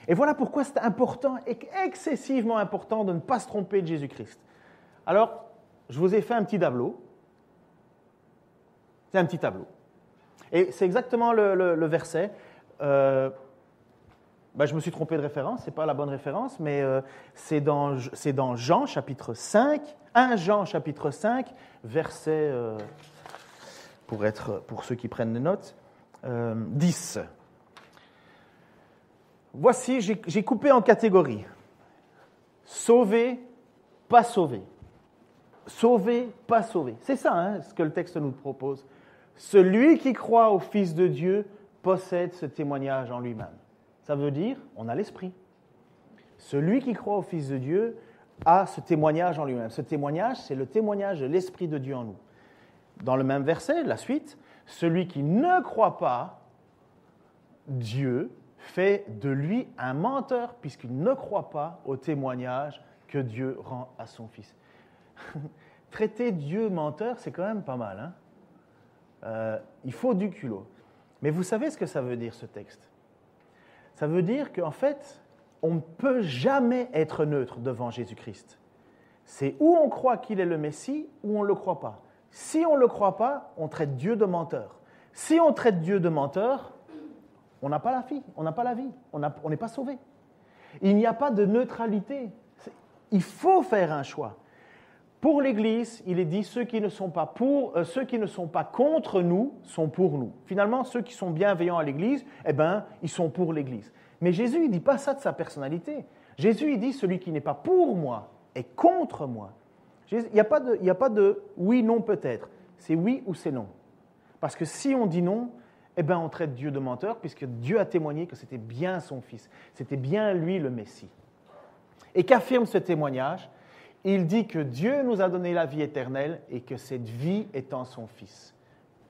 Et voilà pourquoi c'est important, excessivement important, de ne pas se tromper de Jésus-Christ. Alors, je vous ai fait un petit tableau. C'est un petit tableau. Et c'est exactement le verset. Je me suis trompé de référence, ce n'est pas la bonne référence, mais c'est dans Jean chapitre 5, 1 Jean chapitre 5, verset, pour ceux qui prennent des notes, 10. Voici, j'ai coupé en catégories. Sauvé, pas sauvé. Sauvé, pas sauvé. C'est ça ce que le texte nous propose. Celui qui croit au Fils de Dieu possède ce témoignage en lui-même. Ça veut dire, on a l'Esprit. Celui qui croit au Fils de Dieu a ce témoignage en lui-même. Ce témoignage, c'est le témoignage de l'Esprit de Dieu en nous. Dans le même verset, la suite, celui qui ne croit pas, Dieu fait de lui un menteur, puisqu'il ne croit pas au témoignage que Dieu rend à son Fils. Traiter Dieu menteur, c'est quand même pas mal. Il faut du culot. Mais vous savez ce que ça veut dire, ce texte? Ça veut dire qu'en fait, on ne peut jamais être neutre devant Jésus-Christ. C'est où on croit qu'il est le Messie, ou on ne le croit pas. Si on ne le croit pas, on traite Dieu de menteur. Si on traite Dieu de menteur, on n'a pas la vie, on n'est pas sauvé. Il n'y a pas de neutralité. Il faut faire un choix. Pour l'Église, il est dit ceux qui ne sont pas contre nous sont pour nous. Finalement, ceux qui sont bienveillants à l'Église, ils sont pour l'Église. Mais Jésus, il ne dit pas ça de sa personnalité. Jésus, il dit celui qui n'est pas pour moi est contre moi. Il n'y a pas de oui, non, peut-être. C'est oui ou c'est non. Parce que si on dit non, on traite Dieu de menteur, puisque Dieu a témoigné que c'était bien son Fils. C'était bien lui le Messie. Et qu'affirme ce témoignage ? Il dit que Dieu nous a donné la vie éternelle et que cette vie est en son Fils.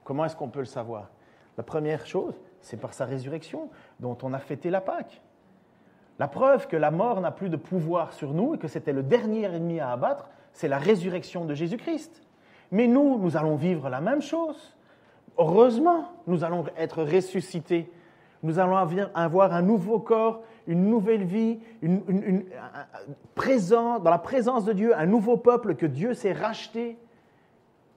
Comment est-ce qu'on peut le savoir ? La première chose, c'est par sa résurrection, dont on a fêté la Pâque. La preuve que la mort n'a plus de pouvoir sur nous et que c'était le dernier ennemi à abattre, c'est la résurrection de Jésus-Christ. Mais nous allons vivre la même chose. Heureusement, nous allons être ressuscités. Nous allons avoir un nouveau corps, une nouvelle vie, dans la présence de Dieu, un nouveau peuple que Dieu s'est racheté.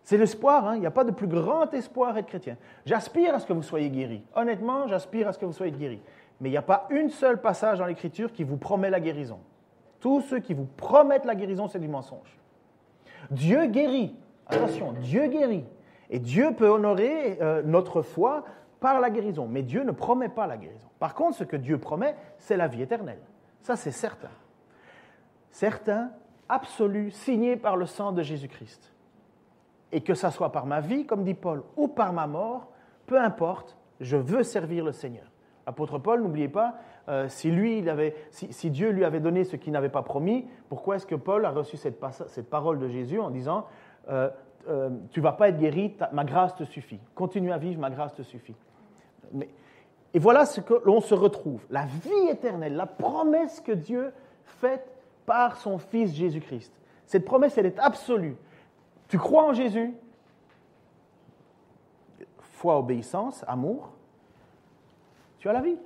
C'est l'espoir, il n'y a pas de plus grand espoir à être chrétien. J'aspire à ce que vous soyez guéris. Honnêtement, j'aspire à ce que vous soyez guéris. Mais il n'y a pas une seule passage dans l'Écriture qui vous promet la guérison. Tous ceux qui vous promettent la guérison, c'est du mensonge. Dieu guérit. Attention, Dieu guérit. Et Dieu peut honorer notre foi par la guérison. Mais Dieu ne promet pas la guérison. Par contre, ce que Dieu promet, c'est la vie éternelle. Ça, c'est certain. Certain, absolu, signé par le sang de Jésus-Christ. Et que ça soit par ma vie, comme dit Paul, ou par ma mort, peu importe, je veux servir le Seigneur. L'apôtre Paul, n'oubliez pas, si Dieu lui avait donné ce qu'il n'avait pas promis, pourquoi est-ce que Paul a reçu cette parole de Jésus en disant tu ne vas pas être guéri, ma grâce te suffit. Continue à vivre, ma grâce te suffit. Et voilà ce que l'on se retrouve. La vie éternelle, la promesse que Dieu fait par son Fils Jésus-Christ. Cette promesse, elle est absolue. Tu crois en Jésus, foi, obéissance, amour, tu as la vie.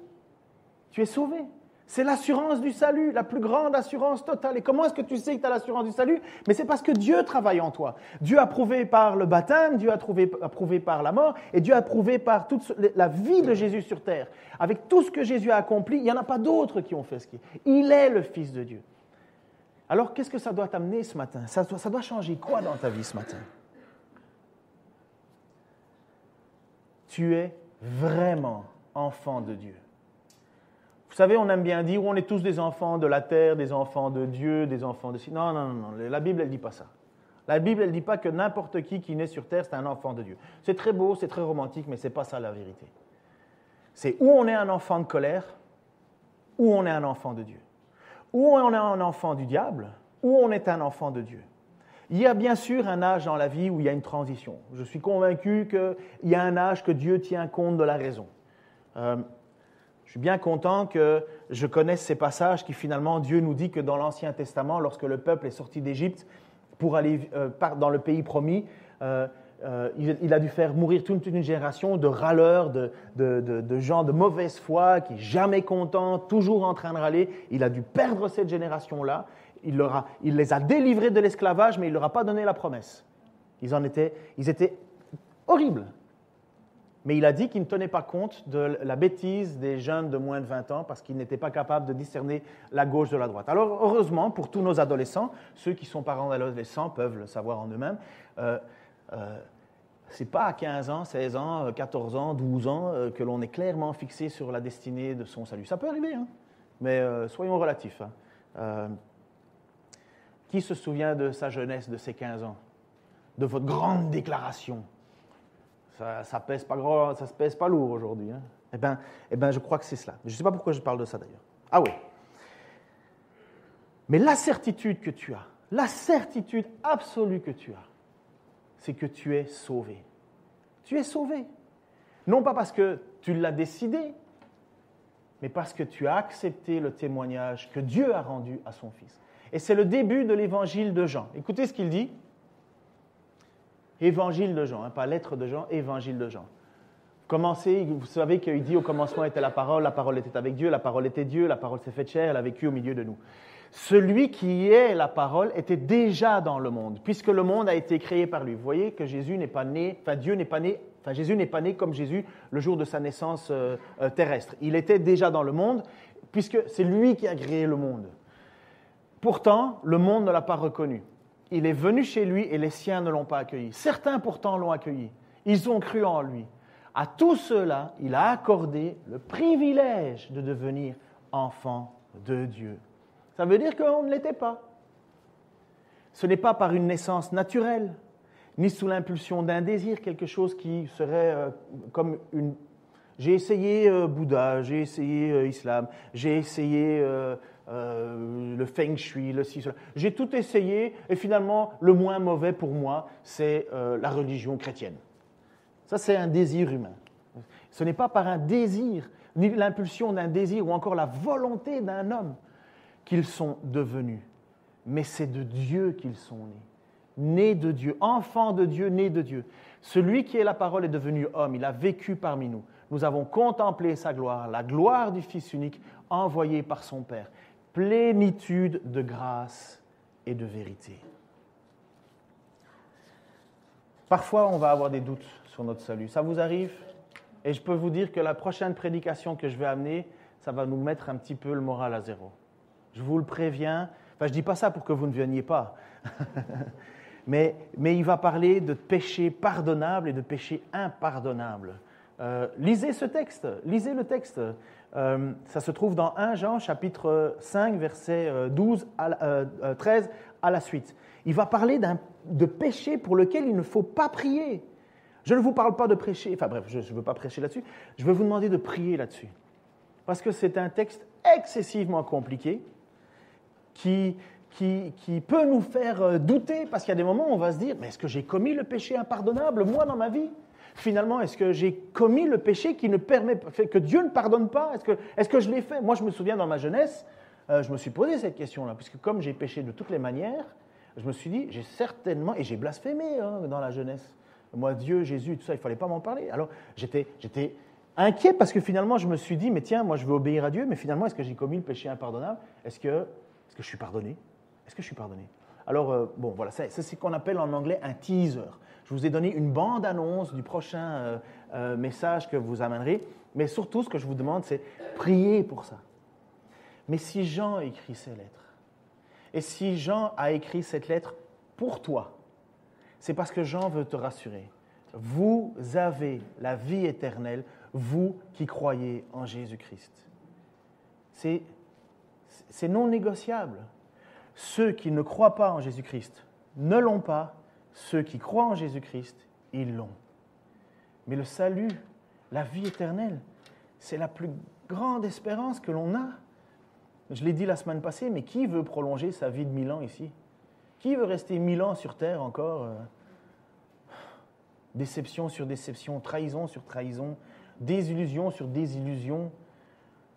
Tu es sauvé. C'est l'assurance du salut, la plus grande assurance totale. Et comment est-ce que tu sais que tu as l'assurance du salut ? Mais c'est parce que Dieu travaille en toi. Dieu a prouvé par le baptême, Dieu a prouvé par la mort, et Dieu a prouvé par toute la vie de Jésus sur terre. Avec tout ce que Jésus a accompli, il n'y en a pas d'autres qui ont fait ce qu'il est. Il est le Fils de Dieu. Alors, qu'est-ce que ça doit t'amener ce matin ? Ça doit changer quoi dans ta vie ce matin ? Tu es vraiment enfant de Dieu. Vous savez, on aime bien dire, on est tous des enfants de la terre, des enfants de Dieu, des enfants de... Non, la Bible, elle ne dit pas ça. La Bible, elle ne dit pas que n'importe qui naît sur terre, c'est un enfant de Dieu. C'est très beau, c'est très romantique, mais ce n'est pas ça la vérité. C'est où on est un enfant de colère, ou on est un enfant de Dieu. Ou on est un enfant du diable, ou on est un enfant de Dieu. Il y a bien sûr un âge dans la vie où il y a une transition. Je suis convaincu qu'il y a un âge que Dieu tient compte de la raison. Je suis bien content que je connaisse ces passages qui finalement, Dieu nous dit que dans l'Ancien Testament, lorsque le peuple est sorti d'Égypte pour aller dans le pays promis, il a dû faire mourir toute une génération de râleurs, de gens de mauvaise foi, qui jamais contents, toujours en train de râler. Il a dû perdre cette génération-là. Il les a délivrés de l'esclavage, mais il ne leur a pas donné la promesse. Ils étaient horribles. Mais il a dit qu'il ne tenait pas compte de la bêtise des jeunes de moins de 20 ans parce qu'ils n'étaient pas capables de discerner la gauche de la droite. Alors, heureusement, pour tous nos adolescents, ceux qui sont parents d'adolescents peuvent le savoir en eux-mêmes, ce n'est pas à 15 ans, 16 ans, 14 ans, 12 ans que l'on est clairement fixé sur la destinée de son salut. Ça peut arriver, mais soyons relatifs. Qui se souvient de sa jeunesse, de ses 15 ans ? De votre grande déclaration ? Ça pèse pas grand, ça se pèse pas lourd aujourd'hui. Eh ben, je crois que c'est cela. Je ne sais pas pourquoi je parle de ça d'ailleurs. Ah oui. Mais la certitude que tu as, la certitude absolue que tu as, c'est que tu es sauvé. Tu es sauvé. Non pas parce que tu l'as décidé, mais parce que tu as accepté le témoignage que Dieu a rendu à son Fils. Et c'est le début de l'évangile de Jean. Écoutez ce qu'il dit. Évangile de Jean, pas lettre de Jean, évangile de Jean. Commencez, vous savez qu'il dit au commencement était la parole était avec Dieu, la parole s'est faite chair, elle a vécu au milieu de nous. Celui qui est la parole était déjà dans le monde, puisque le monde a été créé par lui. Vous voyez que Jésus n'est pas né, Jésus n'est pas né comme Jésus le jour de sa naissance terrestre. Il était déjà dans le monde, puisque c'est lui qui a créé le monde. Pourtant, le monde ne l'a pas reconnu. il est venu chez lui et les siens ne l'ont pas accueilli. Certains pourtant l'ont accueilli. Ils ont cru en lui. À tous ceux-là, il a accordé le privilège de devenir enfants de Dieu. Ça veut dire qu'on ne l'était pas. Ce n'est pas par une naissance naturelle, ni sous l'impulsion d'un désir, quelque chose qui serait comme une... J'ai essayé Bouddha, j'ai essayé islam, j'ai essayé le feng shui, le ci, cela. J'ai tout essayé et finalement, le moins mauvais pour moi, c'est la religion chrétienne. Ça, c'est un désir humain. Ce n'est pas par un désir, ni l'impulsion d'un désir ou encore la volonté d'un homme qu'ils sont devenus, mais c'est de Dieu qu'ils sont nés. Nés de Dieu, enfants de Dieu, nés de Dieu. Celui qui est la parole est devenu homme, il a vécu parmi nous. Nous avons contemplé sa gloire, la gloire du Fils unique envoyé par son Père. Plénitude de grâce et de vérité. Parfois, on va avoir des doutes sur notre salut. Ça vous arrive? Et je peux vous dire que la prochaine prédication que je vais amener, ça va nous mettre un petit peu le moral à zéro. Je vous le préviens. Enfin, je ne dis pas ça pour que vous ne veniez pas. mais il va parler de péché pardonnable et de péché impardonnable. Lisez ce texte, lisez le texte. Ça se trouve dans 1 Jean, chapitre 5, versets 13 à la suite. Il va parler de péché pour lequel il ne faut pas prier. Je ne vous parle pas de prêcher, enfin bref, je ne veux pas prêcher là-dessus. Je vais vous demander de prier là-dessus. Parce que c'est un texte excessivement compliqué qui peut nous faire douter, parce qu'il y a des moments où on va se dire, mais est-ce que j'ai commis le péché impardonnable, moi, dans ma vie? Finalement, est-ce que j'ai commis le péché qui ne permet pas, que Dieu ne pardonne pas? Est-ce que je l'ai fait? Moi, je me souviens, dans ma jeunesse, je me suis posé cette question-là, puisque comme j'ai péché de toutes les manières, je me suis dit, j'ai certainement, et j'ai blasphémé dans la jeunesse. Moi, Dieu, Jésus, tout ça, il ne fallait pas m'en parler. Alors, j'étais inquiet parce que finalement, je me suis dit, mais tiens, moi, je veux obéir à Dieu, mais finalement, est-ce que j'ai commis le péché impardonnable? Est-ce que je suis pardonné? Est-ce que je suis pardonné? Alors, bon, voilà, c'est ce qu'on appelle en anglais un teaser. Je vous ai donné une bande-annonce du prochain message que vous amènerez, mais surtout, ce que je vous demande, c'est prier pour ça. Mais si Jean a écrit ces lettres, et si Jean a écrit cette lettre pour toi, c'est parce que Jean veut te rassurer. Vous avez la vie éternelle, vous qui croyez en Jésus-Christ. C'est non négociable. Ceux qui ne croient pas en Jésus-Christ ne l'ont pas. Ceux qui croient en Jésus-Christ, ils l'ont. Mais le salut, la vie éternelle, c'est la plus grande espérance que l'on a. Je l'ai dit la semaine passée, mais qui veut prolonger sa vie de 1000 ans ici? Qui veut rester 1000 ans sur terre encore? Déception sur déception, trahison sur trahison, désillusion sur désillusion.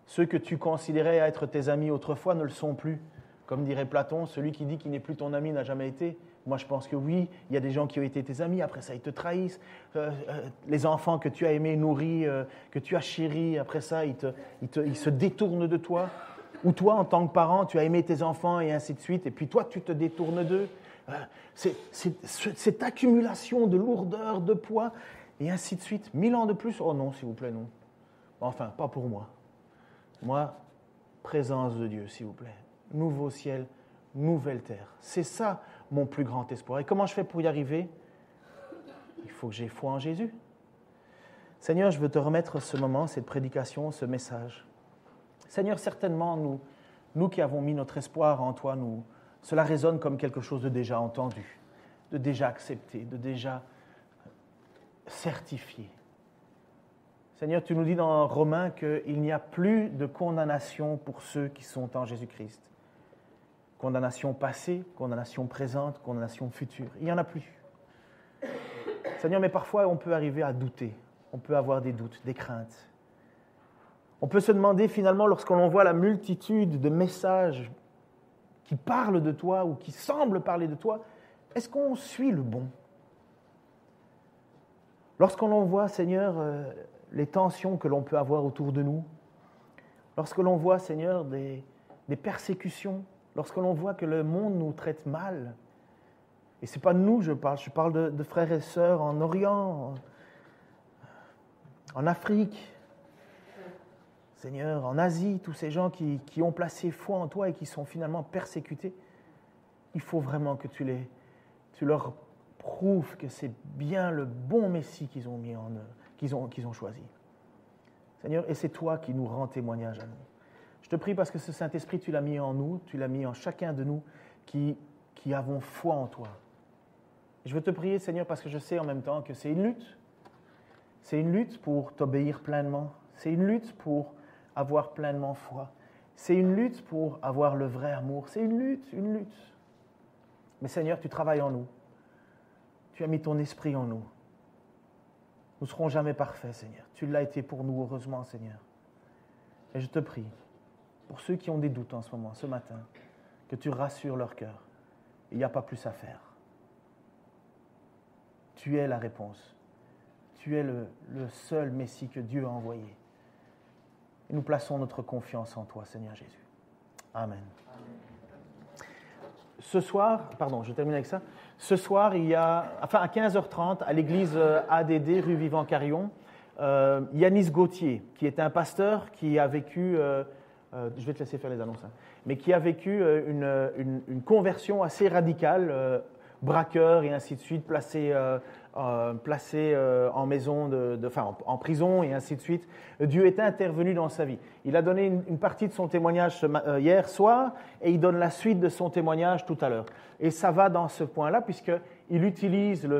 Ceux que tu considérais être tes amis autrefois ne le sont plus. Comme dirait Platon, celui qui dit qu'il n'est plus ton ami n'a jamais été. Moi, je pense que oui, il y a des gens qui ont été tes amis, après ça, ils te trahissent. Les enfants que tu as aimés, nourris, que tu as chéris, après ça, ils se détournent de toi. Ou toi, en tant que parent, tu as aimé tes enfants et ainsi de suite, et puis toi, tu te détournes d'eux. Cette accumulation de lourdeur, de poids, et ainsi de suite. 1000 ans de plus? Oh non, s'il vous plaît, non. Enfin, pas pour moi. Moi, présence de Dieu, s'il vous plaît. Nouveau ciel, nouvelle terre. C'est ça mon plus grand espoir. Et comment je fais pour y arriver? Il faut que j'aie foi en Jésus. Seigneur, je veux te remettre ce moment, cette prédication, ce message. Seigneur, certainement, nous qui avons mis notre espoir en toi, cela résonne comme quelque chose de déjà entendu, de déjà accepté, de déjà certifié. Seigneur, tu nous dis dans Romains qu'il n'y a plus de condamnation pour ceux qui sont en Jésus-Christ. Condamnation passée, condamnation présente, condamnation future. Il n'y en a plus. Seigneur, mais parfois on peut arriver à douter. On peut avoir des doutes, des craintes. On peut se demander finalement, lorsqu'on voit la multitude de messages qui parlent de toi ou qui semblent parler de toi, est-ce qu'on suit le bon? Lorsqu'on voit, Seigneur, les tensions que l'on peut avoir autour de nous, lorsque l'on voit, Seigneur, des persécutions, lorsque l'on voit que le monde nous traite mal, et ce n'est pas de nous je parle de frères et sœurs en Orient, en Afrique, Seigneur, en Asie, tous ces gens qui ont placé foi en toi et qui sont finalement persécutés, il faut vraiment que tu tu leur prouves que c'est bien le bon Messie qu'ils ont mis en eux, qu'ils ont choisi. Seigneur, et c'est toi qui nous rends témoignage à nous. Je te prie parce que ce Saint-Esprit, tu l'as mis en nous, tu l'as mis en chacun de nous qui avons foi en toi. Et je veux te prier, Seigneur, parce que je sais en même temps que c'est une lutte. C'est une lutte pour t'obéir pleinement. C'est une lutte pour avoir pleinement foi. C'est une lutte pour avoir le vrai amour. C'est une lutte, une lutte. Mais Seigneur, tu travailles en nous. Tu as mis ton esprit en nous. Nous ne serons jamais parfaits, Seigneur. Tu l'as été pour nous, heureusement, Seigneur. Et je te prie, pour ceux qui ont des doutes en ce moment, ce matin, que tu rassures leur cœur. Il n'y a pas plus à faire. Tu es la réponse. Tu es le seul Messie que Dieu a envoyé. Et nous plaçons notre confiance en toi, Seigneur Jésus. Amen. Ce soir, je termine avec ça. Ce soir, à 15h30, à l'église ADD, rue Vivant-Carillon, Yanis Gauthier, qui est un pasteur qui a vécu, je vais te laisser faire les annonces, mais qui a vécu une conversion assez radicale, braqueur et ainsi de suite, placé en maison, en prison et ainsi de suite. Dieu est intervenu dans sa vie. Il a donné une partie de son témoignage hier soir et il donne la suite de son témoignage tout à l'heure. Et ça va dans ce point-là puisqu'il utilise le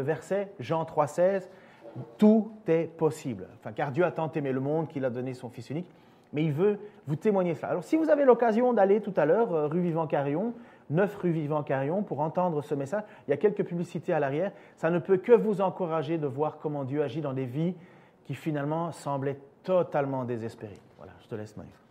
verset Jean 3,16, « Tout est possible ». Car Dieu a tant aimé le monde qu'il a donné son Fils unique, mais il veut vous témoigner cela. Alors si vous avez l'occasion d'aller tout à l'heure, rue Vivant-Carillon, 9 rue Vivant-Carillon, pour entendre ce message. Il y a quelques publicités à l'arrière. Ça ne peut que vous encourager de voir comment Dieu agit dans des vies qui finalement semblaient totalement désespérées. Voilà, je te laisse, Maïf.